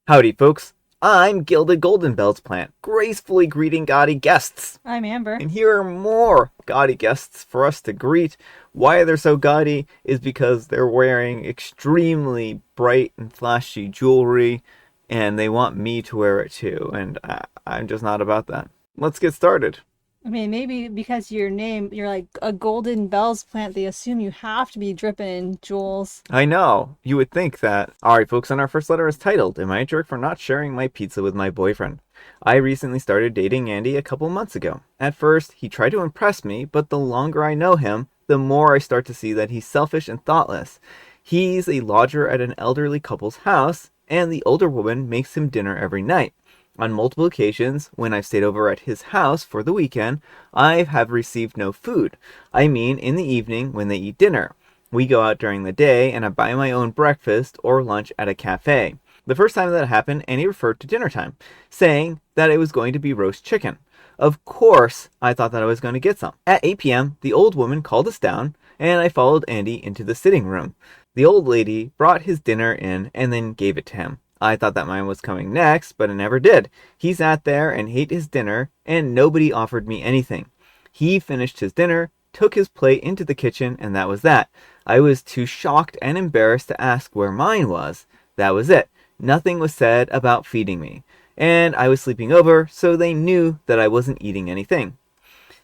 Howdy, folks. I'm Gilded Golden Bells Plant, gracefully greeting gaudy guests. I'm Amber. And here are more gaudy guests for us to greet. Why they're so gaudy is because they're wearing extremely bright and flashy jewelry, and they want me to wear it too, and I'm just not about that. Let's get started. I mean, maybe because your name, you're like a golden bells plant, they assume you have to be dripping in jewels. I know, you would think that. Alright, folks, and our first letter is titled, Am I a Jerk for Not Sharing My Pizza with My Boyfriend? I recently started dating Andy a couple months ago. At first, he tried to impress me, but the longer I know him, the more I start to see that he's selfish and thoughtless. He's a lodger at an elderly couple's house, and the older woman makes him dinner every night. On multiple occasions, when I've stayed over at his house for the weekend, I have received no food. I mean, in the evening when they eat dinner. We go out during the day, and I buy my own breakfast or lunch at a cafe. The first time that happened, Annie referred to dinner time, saying that it was going to be roast chicken. Of course, I thought that I was going to get some. At 8 p.m., the old woman called us down, and I followed Andy into the sitting room. The old lady brought his dinner in and then gave it to him. I thought that mine was coming next, but it never did. He sat there and ate his dinner, and nobody offered me anything. He finished his dinner, took his plate into the kitchen, and that was that. I was too shocked and embarrassed to ask where mine was. That was it. Nothing was said about feeding me. And I was sleeping over, so they knew that I wasn't eating anything.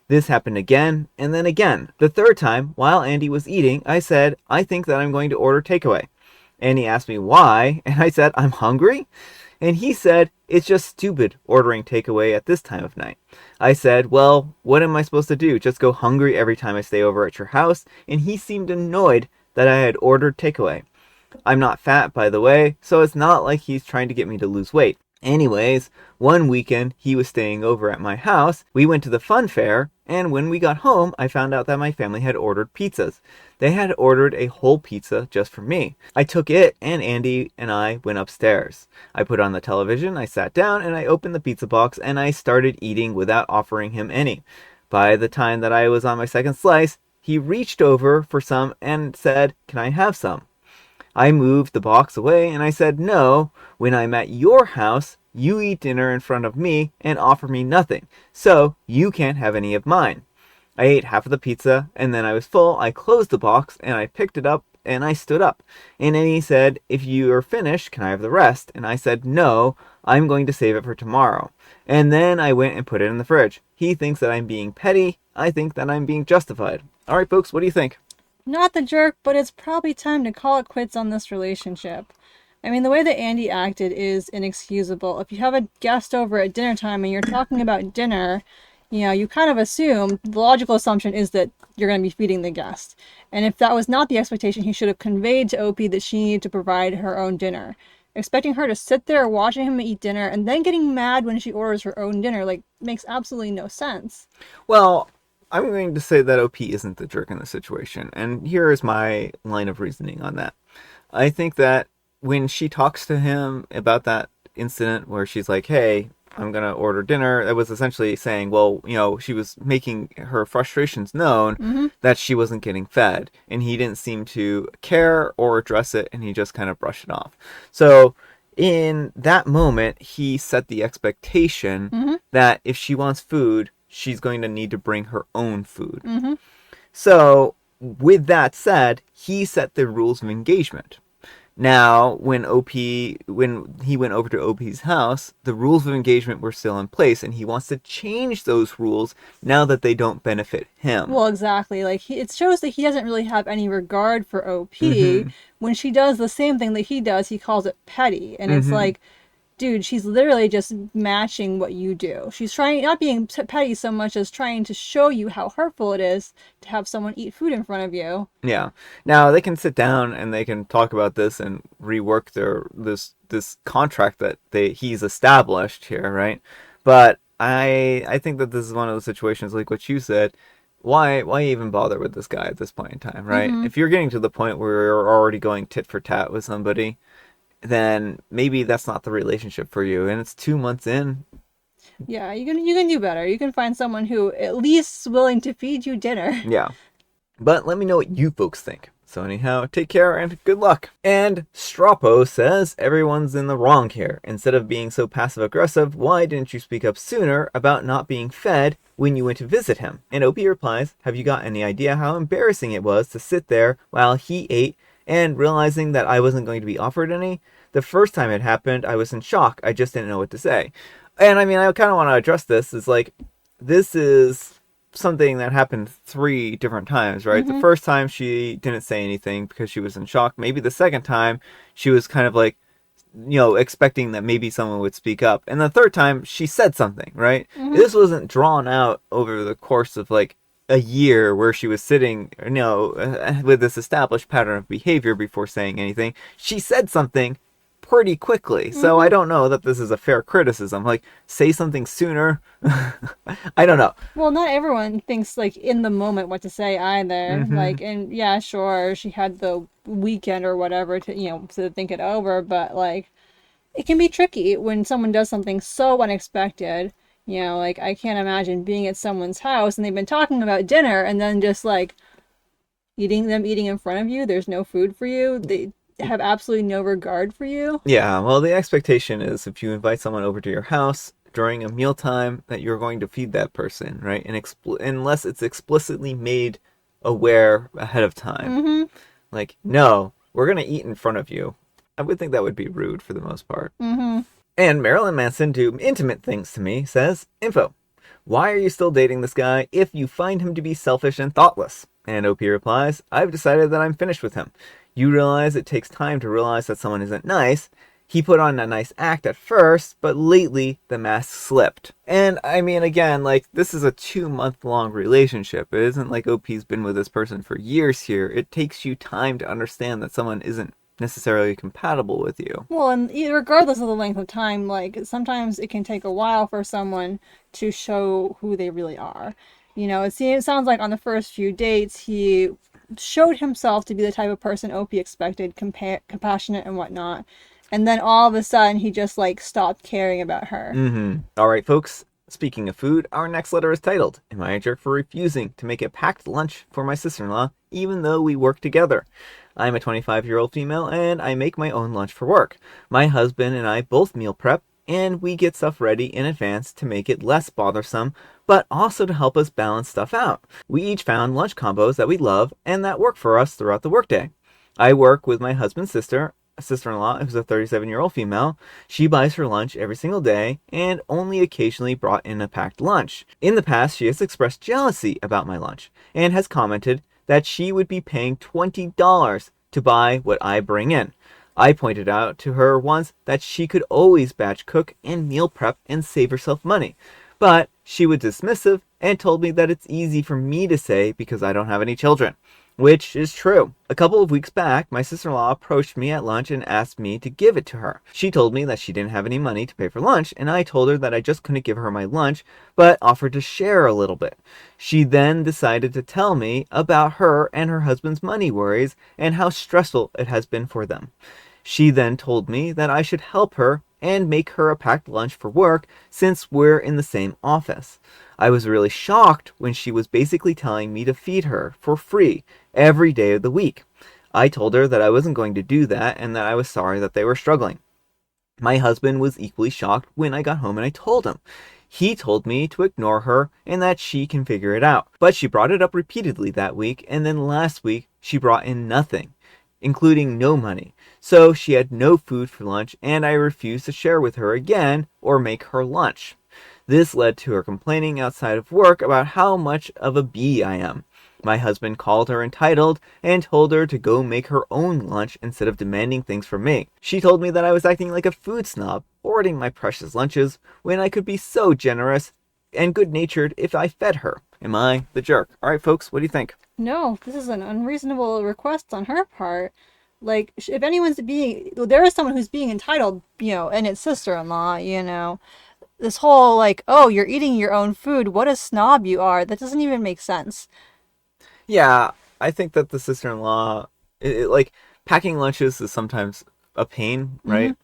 This happened again, and then again. The third time, while Andy was eating, I said, I think that I'm going to order takeaway. And he asked me why, and I said, I'm hungry? And he said, it's just stupid ordering takeaway at this time of night. I said, well, what am I supposed to do? Just go hungry every time I stay over at your house? And he seemed annoyed that I had ordered takeaway. I'm not fat, by the way, so it's not like he's trying to get me to lose weight. Anyways, one weekend he was staying over at my house. We went to the fun fair, and when we got home, I found out that my family had ordered pizzas. They had ordered a whole pizza just for me. I took it, and Andy and I went upstairs. I put on the television, I sat down, and I opened the pizza box, and I started eating without offering him any. By the time that I was on my second slice, he reached over for some and said, "Can I have some?" I moved the box away and I said, no, when I'm at your house, you eat dinner in front of me and offer me nothing, so you can't have any of mine. I ate half of the pizza and then I was full. I closed the box and I picked it up and I stood up. And then he said, if you are finished, can I have the rest? And I said, no, I'm going to save it for tomorrow. And then I went and put it in the fridge. He thinks that I'm being petty. I think that I'm being justified. All right, folks, what do you think? Not the jerk, but it's probably time to call it quits on this relationship. I mean, the way that Andy acted is inexcusable. If you have a guest over at dinner time and you're talking about dinner, you kind of assume, the logical assumption is that you're going to be feeding the guest. And if that was not the expectation, he should have conveyed to OP that she needed to provide her own dinner. Expecting her to sit there watching him eat dinner and then getting mad when she orders her own dinner, makes absolutely no sense. Well, I'm going to say that OP isn't the jerk in the situation, and here is my line of reasoning on that. I think that when she talks to him about that incident where she's like, hey, I'm going to order dinner, it was essentially saying, well, she was making her frustrations known that she wasn't getting fed, and he didn't seem to care or address it, and he just kind of brushed it off. So in that moment, he set the expectation that if she wants food, she's going to need to bring her own food. So, with that said, he set the rules of engagement. Now, when he went over to OP's house, the rules of engagement were still in place, and he wants to change those rules now that they don't benefit him. Well, exactly. It shows that he doesn't really have any regard for OP. When she does the same thing that he does, he calls it petty. And it's like, dude, she's literally just matching what you do. She's trying, not being petty so much as trying to show you how hurtful it is to have someone eat food in front of you. Yeah. Now, they can sit down and they can talk about this and rework this contract that he's established here, right? But I think that this is one of those situations, like what you said, why even bother with this guy at this point in time, right? If you're getting to the point where you're already going tit for tat with somebody, then maybe that's not the relationship for you, and it's 2 months in. Yeah, you can do better. You can find someone who at least is willing to feed you dinner. Yeah. But let me know what you folks think. So anyhow, take care and good luck. And Strapo says everyone's in the wrong here. Instead of being so passive aggressive, why didn't you speak up sooner about not being fed when you went to visit him? And Opie replies, have you got any idea how embarrassing it was to sit there while he ate and realizing that I wasn't going to be offered any? The first time it happened, I was in shock. I just didn't know what to say. And I mean, I kind of want to address this. Is like, this is something that happened 3 different times, right? The first time she didn't say anything because she was in shock. Maybe the second time she was kind of like, expecting that maybe someone would speak up. And the third time she said something, right? This wasn't drawn out over the course of like a year where she was sitting, with this established pattern of behavior before saying anything. She said something pretty quickly. So I don't know that this is a fair criticism. Like, say something sooner. I don't know. Well, not everyone thinks like in the moment what to say either. Like, and yeah, sure, she had the weekend or whatever to to think it over, but like it can be tricky when someone does something so unexpected. Like I can't imagine being at someone's house and they've been talking about dinner and then just like eating in front of you. There's no food for you. They have absolutely no regard for you. Yeah, well, the expectation is if you invite someone over to your house during a mealtime that you're going to feed that person, right? And unless it's explicitly made aware ahead of time. Like, no, we're going to eat in front of you. I would think that would be rude for the most part. And Marilyn Manson do intimate things to me says, info. Why are you still dating this guy if you find him to be selfish and thoughtless? And OP replies, I've decided that I'm finished with him. You realize it takes time to realize that someone isn't nice. He put on a nice act at first, but lately the mask slipped. And I mean, again, like, this is a 2-month-long relationship. It isn't like OP's been with this person for years here. It takes you time to understand that someone isn't necessarily compatible with you. Well, and regardless of the length of time, like sometimes it can take a while for someone to show who they really are. It sounds like on the first few dates he showed himself to be the type of person OP expected, compassionate and whatnot. And then all of a sudden he just like stopped caring about her. All right, folks. Speaking of food, our next letter is titled, Am I a jerk for refusing to make a packed lunch for my sister-in-law even though we work together? I'm a 25-year-old female and I make my own lunch for work. My husband and I both meal prep and we get stuff ready in advance to make it less bothersome, but also to help us balance stuff out. We each found lunch combos that we love and that work for us throughout the workday. I work with my husband's sister-in-law, who's a 37-year-old female. She buys her lunch every single day and only occasionally brought in a packed lunch. In the past, she has expressed jealousy about my lunch and has commented that she would be paying $20 to buy what I bring in. I pointed out to her once that she could always batch cook and meal prep and save herself money. But she was dismissive and told me that it's easy for me to say because I don't have any children. Which is true. A couple of weeks back, my sister-in-law approached me at lunch and asked me to give it to her. She told me that she didn't have any money to pay for lunch, and I told her that I just couldn't give her my lunch, but offered to share a little bit. She then decided to tell me about her and her husband's money worries and how stressful it has been for them. She then told me that I should help her and make her a packed lunch for work since we're in the same office. I was really shocked when she was basically telling me to feed her for free every day of the week. I told her that I wasn't going to do that and that I was sorry that they were struggling. My husband was equally shocked when I got home and I told him. He told me to ignore her and that she can figure it out. But she brought it up repeatedly that week, and then last week she brought in nothing, including no money. So she had no food for lunch and I refused to share with her again or make her lunch. This led to her complaining outside of work about how much of a bee I am. My husband called her entitled and told her to go make her own lunch instead of demanding things from me. She told me that I was acting like a food snob, hoarding my precious lunches when I could be so generous and good-natured if I fed her. Am I the jerk? All right, folks, what do you think? No, this is an unreasonable request on her part. Like, if anyone's there is someone who's being entitled, and it's sister-in-law. This whole, like, oh, you're eating your own food, what a snob you are, that doesn't even make sense. Yeah, I think that the sister-in-law, like, packing lunches is sometimes a pain, right?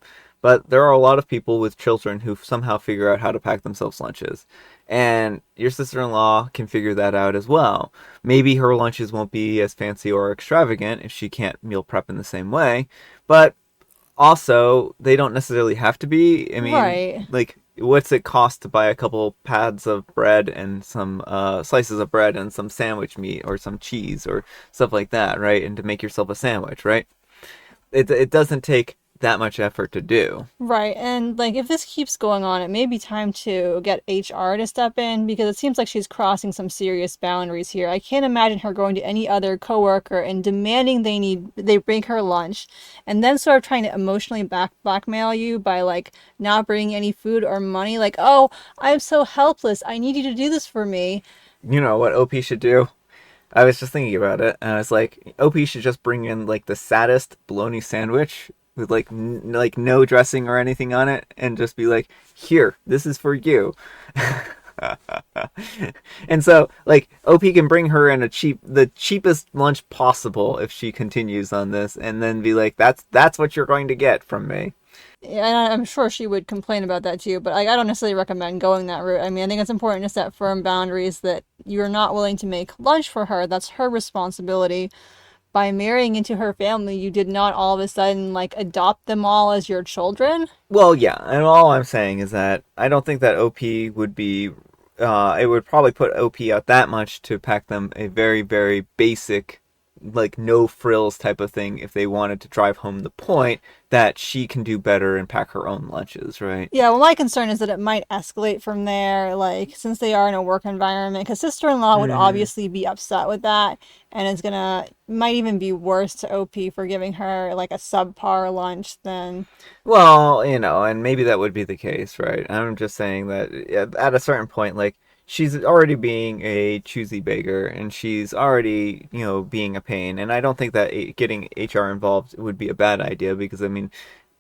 But there are a lot of people with children who somehow figure out how to pack themselves lunches. And your sister-in-law can figure that out as well. Maybe her lunches won't be as fancy or extravagant if she can't meal prep in the same way, but also they don't necessarily have to be. I mean, Right. like, what's it cost to buy a couple pads of bread and some slices of bread and some sandwich meat or some cheese or stuff like that, right? And to make yourself a sandwich, right? It doesn't take that much effort to do. Right. And like if this keeps going on, it may be time to get HR to step in because it seems like she's crossing some serious boundaries here. I can't imagine her going to any other coworker and demanding they bring her lunch and then sort of trying to emotionally blackmail you by like not bringing any food or money like, "Oh, I'm so helpless. I need you to do this for me." You know what OP should do? I was just thinking about it, and I was like, OP should just bring in like the saddest bologna sandwich with like like no dressing or anything on it, and just be like, "Here, this is for you." And so, like, OP can bring her in the cheapest lunch possible if she continues on this, and then be like, "That's what you're going to get from me." Yeah, and I'm sure she would complain about that too, but I don't necessarily recommend going that route. I mean, I think it's important to set firm boundaries that you're not willing to make lunch for her. That's her responsibility. By marrying into her family, you did not all of a sudden like adopt them all as your children. Well, yeah, and all I'm saying is that I don't think that OP would be. It would probably put OP out that much to pack them a very, very basic, like no frills type of thing if they wanted to drive home the point that she can do better and pack her own lunches, right? Yeah, well, my concern is that it might escalate from there, like, since they are in a work environment, because sister-in-law would Mm-hmm. obviously be upset with that, and it's gonna, might even be worse to OP for giving her, like, a subpar lunch than, Well, and maybe that would be the case, right? I'm just saying that at a certain point, like, she's already being a choosy beggar and she's already, being a pain. And I don't think that getting HR involved would be a bad idea because, I mean,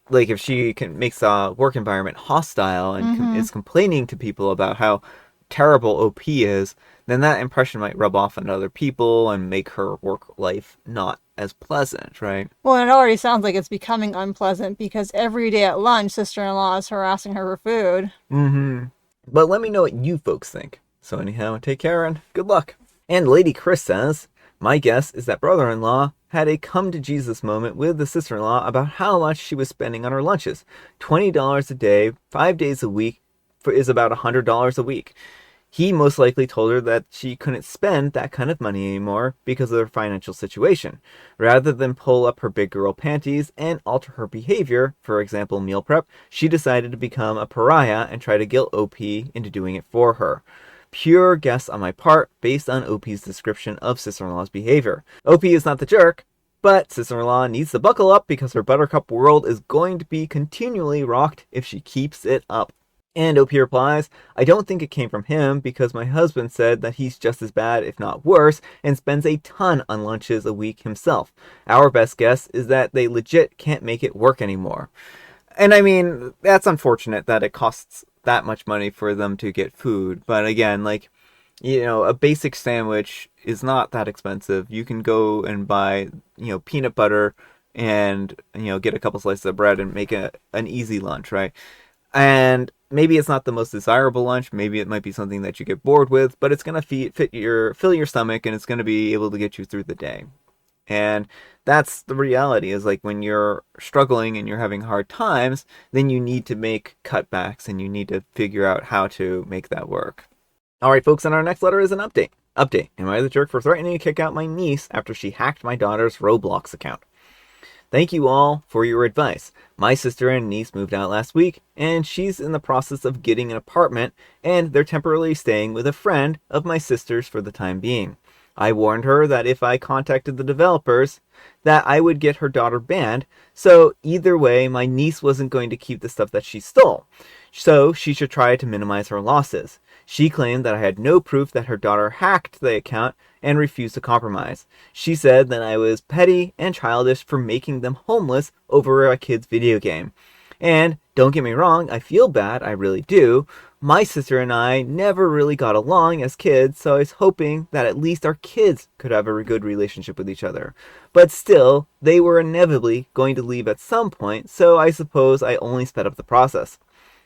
like, if she makes the work environment hostile and mm-hmm. is complaining to people about how terrible OP is, then that impression might rub off on other people and make her work life not as pleasant, right? Well, it already sounds like it's becoming unpleasant because every day at lunch, sister-in-law is harassing her for food. Mm-hmm. But let me know what you folks think. So anyhow, take care and good luck. And Lady Chris says, my guess is that brother-in-law had a come-to-Jesus moment with the sister-in-law about how much she was spending on her lunches. $20 a day, 5 days a week, is about $100 a week. He most likely told her that she couldn't spend that kind of money anymore because of her financial situation. Rather than pull up her big girl panties and alter her behavior, for example meal prep, she decided to become a pariah and try to guilt OP into doing it for her. Pure guess on my part based on OP's description of sister-in-law's behavior. OP is not the jerk, but sister-in-law needs to buckle up because her buttercup world is going to be continually rocked if she keeps it up. And OP replies, I don't think it came from him because my husband said that he's just as bad, if not worse, and spends a ton on lunches a week himself. Our best guess is that they legit can't make it work anymore. And I mean, that's unfortunate that it costs that much money for them to get food. But again, like, a basic sandwich is not that expensive. You can go and buy, peanut butter and, get a couple slices of bread and make an easy lunch, right? And maybe it's not the most desirable lunch. Maybe it might be something that you get bored with, but it's gonna fill your stomach, and it's gonna be able to get you through the day. And that's the reality. Is like when you're struggling and you're having hard times, then you need to make cutbacks and you need to figure out how to make that work. All right, folks. And our next letter is an update. Update. Am I the jerk for threatening to kick out my niece after she hacked my daughter's Roblox account? Thank you all for your advice. My sister and niece moved out last week, and she's in the process of getting an apartment, and they're temporarily staying with a friend of my sister's for the time being. I warned her that if I contacted the developers, that I would get her daughter banned, so either way, my niece wasn't going to keep the stuff that she stole. So she should try to minimize her losses. She claimed that I had no proof that her daughter hacked the account and refused to compromise. She said that I was petty and childish for making them homeless over a kid's video game. And don't get me wrong, I feel bad, I really do, My sister and I never really got along as kids, so I was hoping that at least our kids could have a good relationship with each other. But still, they were inevitably going to leave at some point, so I suppose I only sped up the process.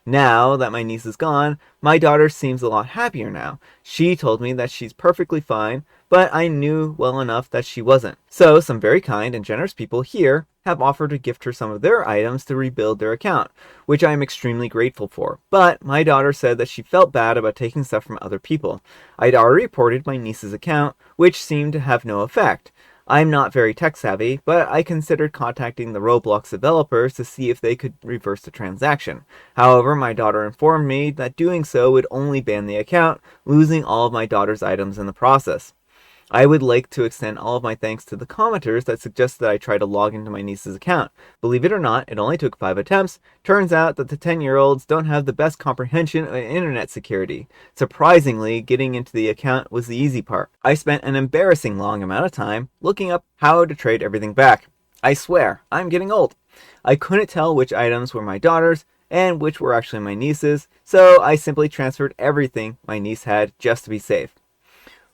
Now that my niece is gone, my daughter seems a lot happier now. She told me that she's perfectly fine, but I knew well enough that she wasn't. So some very kind and generous people here have offered to gift her some of their items to rebuild their account, which I am extremely grateful for. But my daughter said that she felt bad about taking stuff from other people. I'd already reported my niece's account, which seemed to have no effect. I'm not very tech savvy, but I considered contacting the Roblox developers to see if they could reverse the transaction. However, my daughter informed me that doing so would only ban the account, losing all of my daughter's items in the process. I would like to extend all of my thanks to the commenters that suggested that I try to log into my niece's account. Believe it or not, it only took 5 attempts. Turns out that the 10-year-olds don't have the best comprehension of internet security. Surprisingly, getting into the account was the easy part. I spent an embarrassing long amount of time looking up how to trade everything back. I swear, I'm getting old. I couldn't tell which items were my daughter's and which were actually my niece's, so I simply transferred everything my niece had just to be safe.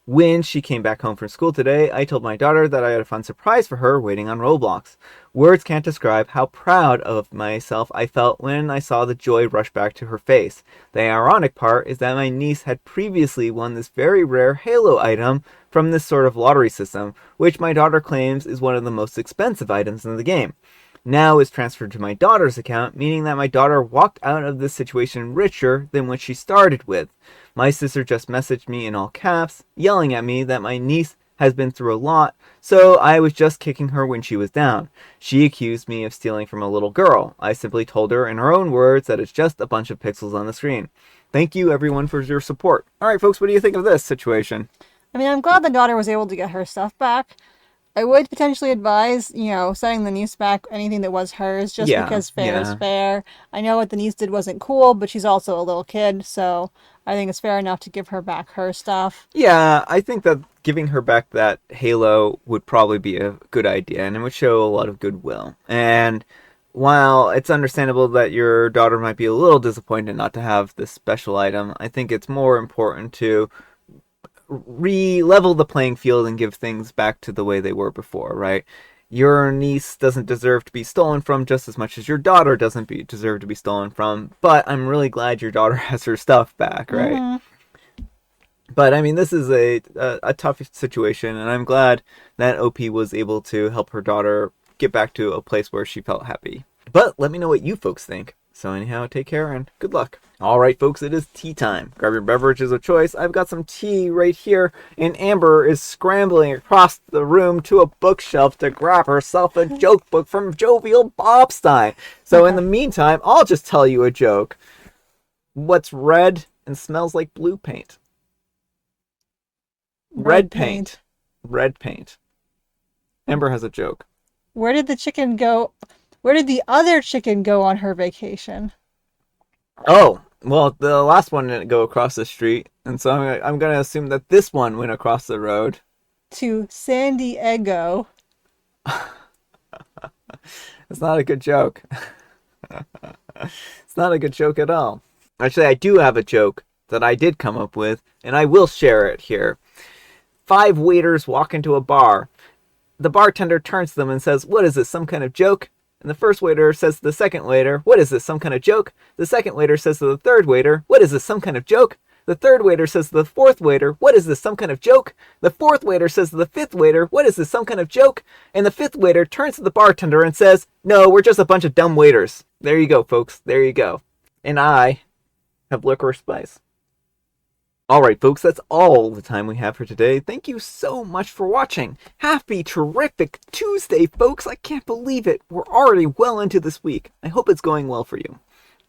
When she came back home from school today, I told my daughter that I had a fun surprise for her waiting on Roblox. Words can't describe how proud of myself I felt when I saw the joy rush back to her face. The ironic part is that my niece had previously won this very rare Halo item from this sort of lottery system, which my daughter claims is one of the most expensive items in the game. Now is transferred to my daughter's account, meaning that my daughter walked out of this situation richer than what she started with. My sister just messaged me in all caps, yelling at me that my niece has been through a lot, so I was just kicking her when she was down. She accused me of stealing from a little girl. I simply told her in her own words that it's just a bunch of pixels on the screen. Thank you everyone for your support. Alright folks, what do you think of this situation? I mean, I'm glad the daughter was able to get her stuff back. I would potentially advise, sending the niece back anything that was hers, just Yeah, because fair is yeah. fair. I know what the niece did wasn't cool, but she's also a little kid, so I think it's fair enough to give her back her stuff. Yeah, I think that giving her back that halo would probably be a good idea, and it would show a lot of goodwill. And while it's understandable that your daughter might be a little disappointed not to have this special item, I think it's more important to re-level the playing field and give things back to the way they were before, right? Your niece doesn't deserve to be stolen from just as much as your daughter deserve to be stolen from, but I'm really glad your daughter has her stuff back, right? Mm-hmm. But I mean, this is a tough situation, and I'm glad that OP was able to help her daughter get back to a place where she felt happy. But let me know what you folks think. So anyhow, take care and good luck. Alright folks, it is tea time. Grab your beverages of choice. I've got some tea right here, and Amber is scrambling across the room to a bookshelf to grab herself a joke book from Jovial Bobstein. So in the meantime, I'll just tell you a joke. What's red and smells like blue paint? Red paint. Red paint. Amber has a joke. Where did the chicken go? Where did the other chicken go on her vacation? Oh, well, the last one didn't go across the street, and so I'm gonna assume that this one went across the road. To San Diego. It's not a good joke. It's not a good joke at all. Actually, I do have a joke that I did come up with, and I will share it here. 5 waiters walk into a bar. The bartender turns to them and says, "What is this, some kind of joke?" And the first waiter says to the second waiter, "What is this, some kind of joke?" The second waiter says to the third waiter, "What is this, some kind of joke?" The third waiter says to the fourth waiter, "What is this, some kind of joke?" The fourth waiter says to the fifth waiter, "What is this, some kind of joke?" And the fifth waiter turns to the bartender and says, "No, we're just a bunch of dumb waiters." There you go, folks. There you go. And I have licorice spice. Alright folks, that's all the time we have for today. Thank you so much for watching. Happy terrific Tuesday, folks. I can't believe it. We're already well into this week. I hope it's going well for you.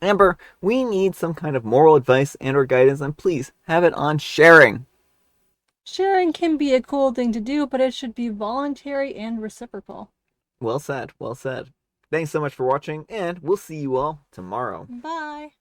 Amber, we need some kind of moral advice and or guidance, and please have it on sharing. Sharing can be a cool thing to do, but it should be voluntary and reciprocal. Well said, well said. Thanks so much for watching, and we'll see you all tomorrow. Bye.